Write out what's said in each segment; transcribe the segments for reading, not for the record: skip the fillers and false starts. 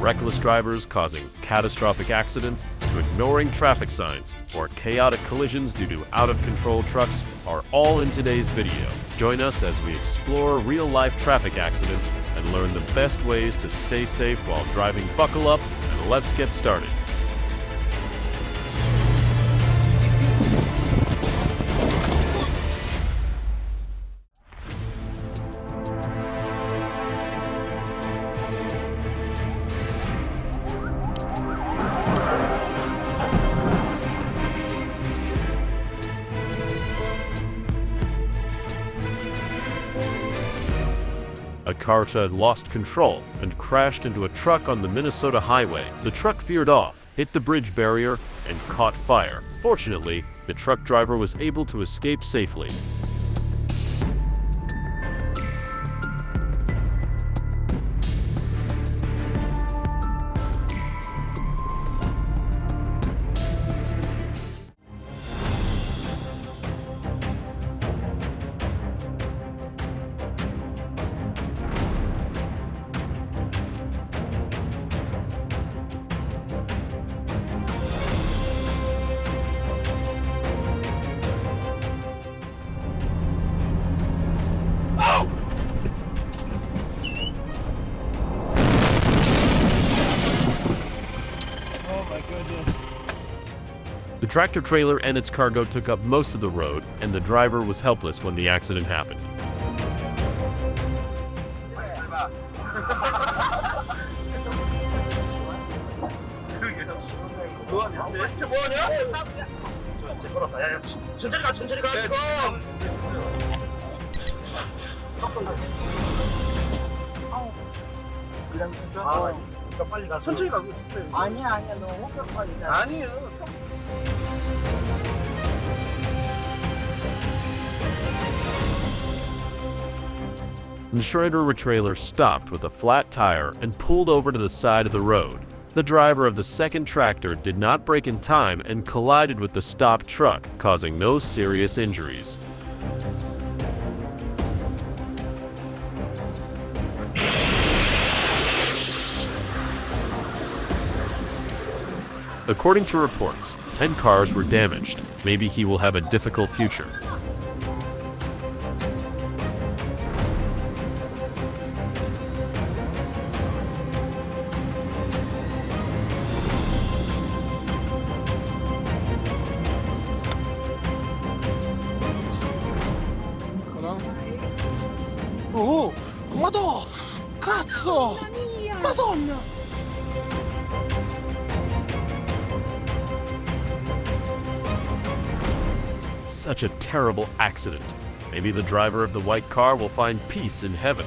reckless drivers causing catastrophic accidents to ignoring traffic signs or chaotic collisions due to out-of-control trucks are all in today's video. Join us as we explore real-life traffic accidents and learn the best ways to stay safe while driving. Buckle up and let's get started. A car had lost control and crashed into a truck on the Minnesota highway. The truck veered off, hit the bridge barrier, and caught fire. Fortunately, the truck driver was able to escape safely. The tractor trailer and its cargo took up most of the road, and the driver was helpless when the accident happened. 천천히 가고 있어요. 아니야, 너무 빨리 가. 아니에요. The trailer stopped with a flat tire and pulled over to the side of the road. The driver of the second tractor did not brake in time and collided with the stopped truck, causing no serious injuries. According to reports, 10 cars were damaged. Maybe he will have a difficult future. Oh, Madonna! Cazzo! Madonna! Such a terrible accident. Maybe the driver of the white car will find peace in heaven.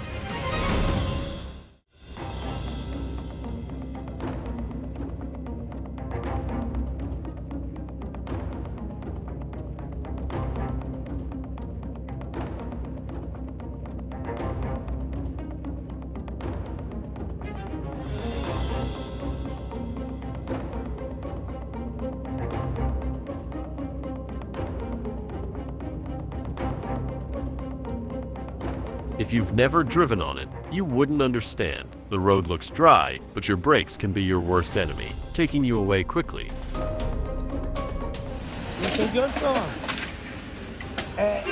If you've never driven on it, you wouldn't understand. The road looks dry, but your brakes can be your worst enemy, taking you away quickly. Mr. Johnson,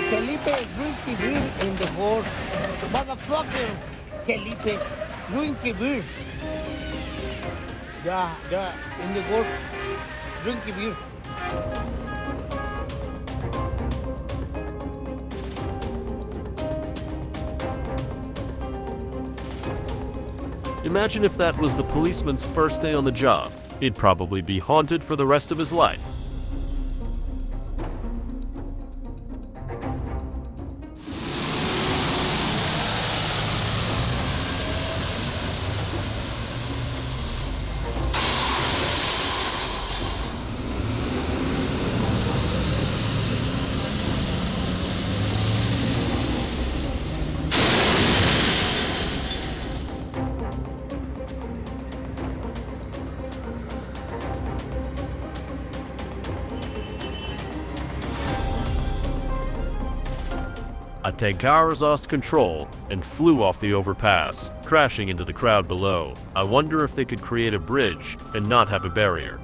Felipe, drinky beer in the board. Motherfucker, Felipe, drinky beer. Yeah, in the board, drinky beer. Imagine if that was the policeman's first day on the job. He'd probably be haunted for the rest of his life. A Tegaras lost control and flew off the overpass, crashing into the crowd below. I wonder if they could create a bridge and not have a barrier.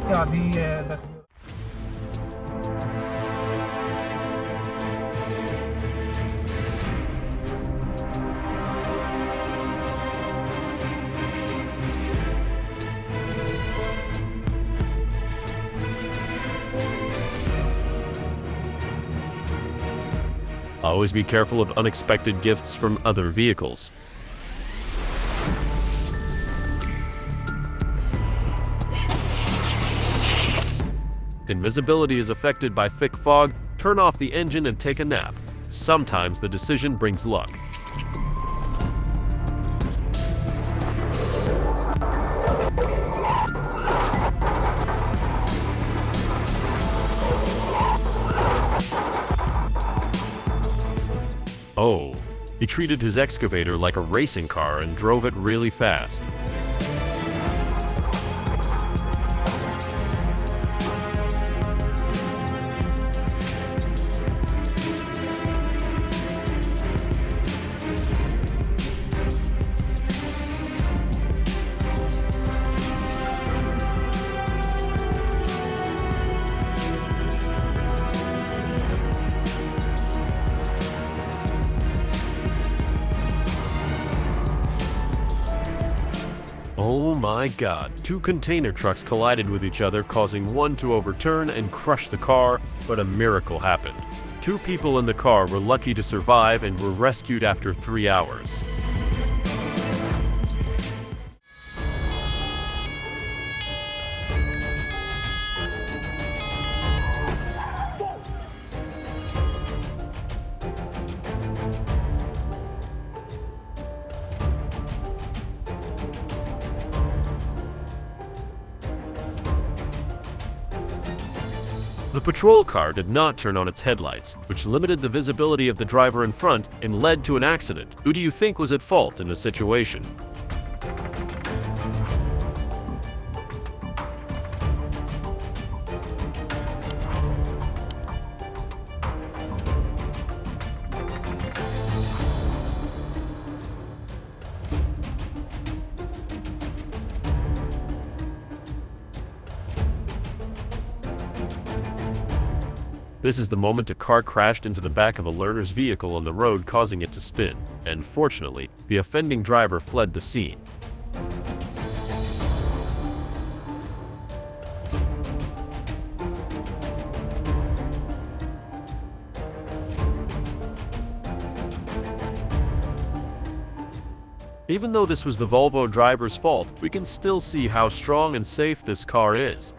Ja, Always be careful of unexpected gifts from other vehicles. Invisibility is affected by thick fog. Turn off the engine and take a nap. Sometimes the decision brings luck. Oh, he treated his excavator like a racing car and drove it really fast. Oh my God, two container trucks collided with each other, causing one to overturn and crush the car, but a miracle happened. Two people in the car were lucky to survive and were rescued after 3 hours. The patrol car did not turn on its headlights, which limited the visibility of the driver in front and led to an accident. Who do you think was at fault in the situation? This is the moment a car crashed into the back of a learner's vehicle on the road, causing it to spin, and fortunately, the offending driver fled the scene. Even though this was the Volvo driver's fault, we can still see how strong and safe this car is.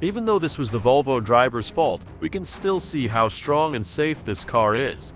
Even though this was the Volvo driver's fault, we can still see how strong and safe this car is.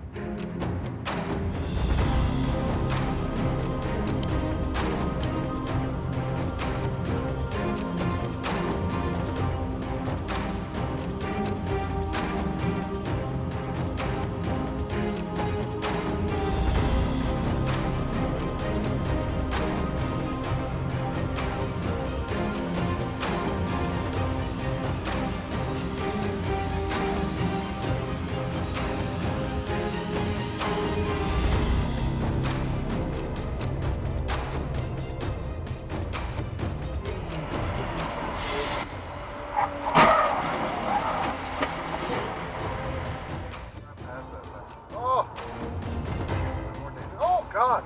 God.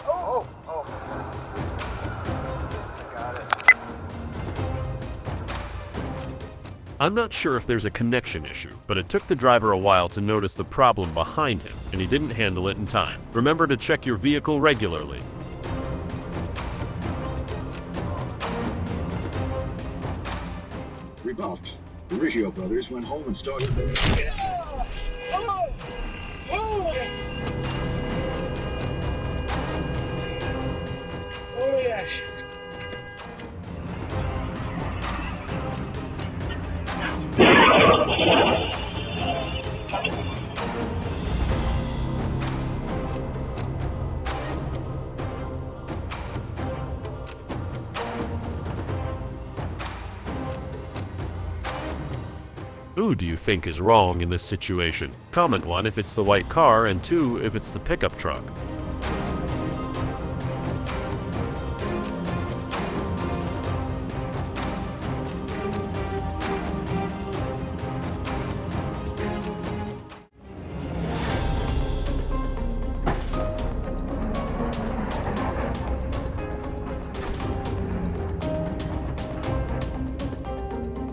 Oh. I'm not sure if there's a connection issue, but it took the driver a while to notice the problem behind him, and he didn't handle it in time. Remember to check your vehicle regularly. Rebuffed. The Riggio brothers went home and started... Oh, yes. Who do you think is wrong in this situation? Comment 1 if it's the white car, and 2 if it's the pickup truck.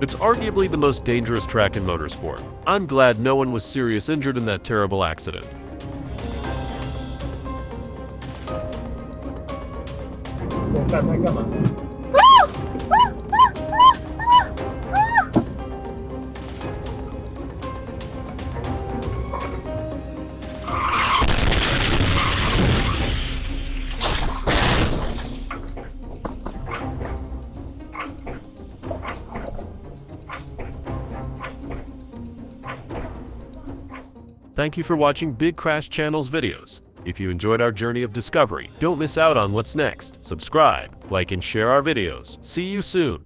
It's arguably the most dangerous track in motorsport. I'm glad no one was seriously injured in that terrible accident. Thank you for watching Big Crash Channel's videos. If you enjoyed our journey of discovery, don't miss out on what's next. Subscribe, like, and share our videos. See you soon.